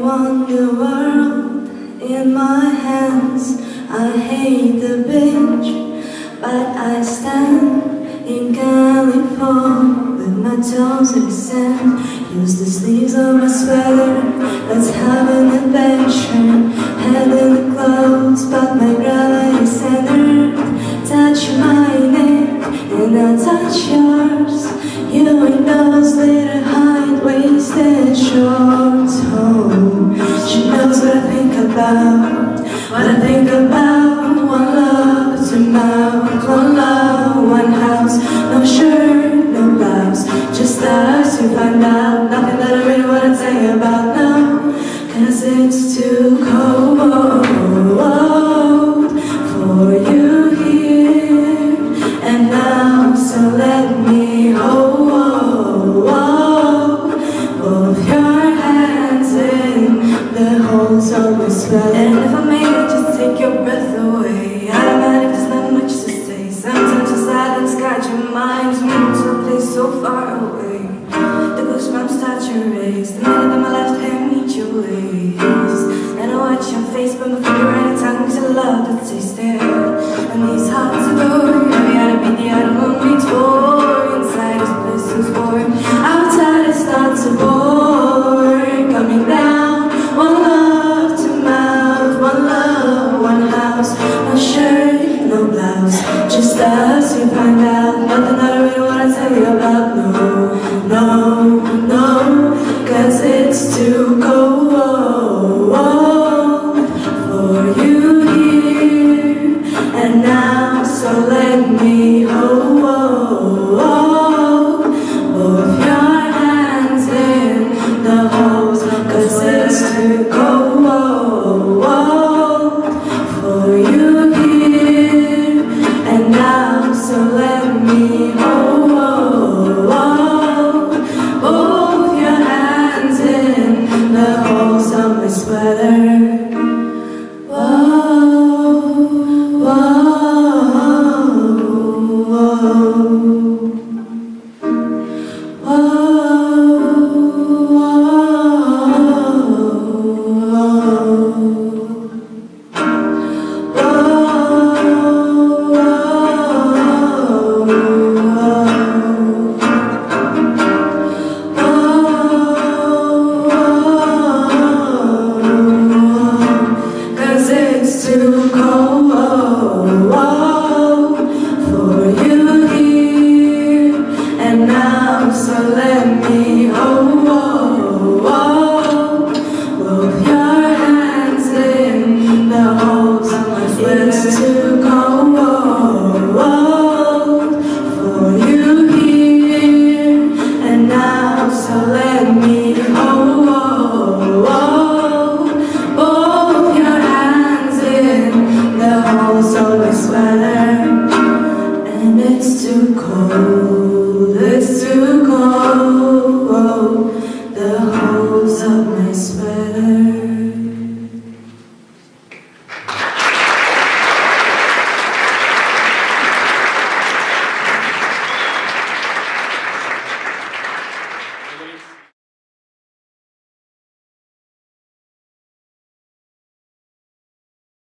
want the world in my hands. I hate the beach, but I stand in California with my toes in the sand. Use the sleeves of my sweater, let's have an adventure. Head in the clouds, but my gravity centered. Touch my neck and I touch yours. You in those little high-waisted shorts. Oh, she knows what I think about. What I think about. One love, two mouths. One love, one house. No shirt, no blouse. Just us to find out. Nothing that I really wanna tell you about now, 'cause it's too cold for you here and now. So let me hold both your hands in the holes of my sweat. And if I may just take your breath away, I don't mind if there's not much to say. Sometimes the silence guides your mind to move to a place so far away. The goosebumps start to race the minute that my left hand meets your waist. And I watch your face burn before you write a tongue, 'cause I love the taste there. And these hearts are going, we ought to be the animal we told.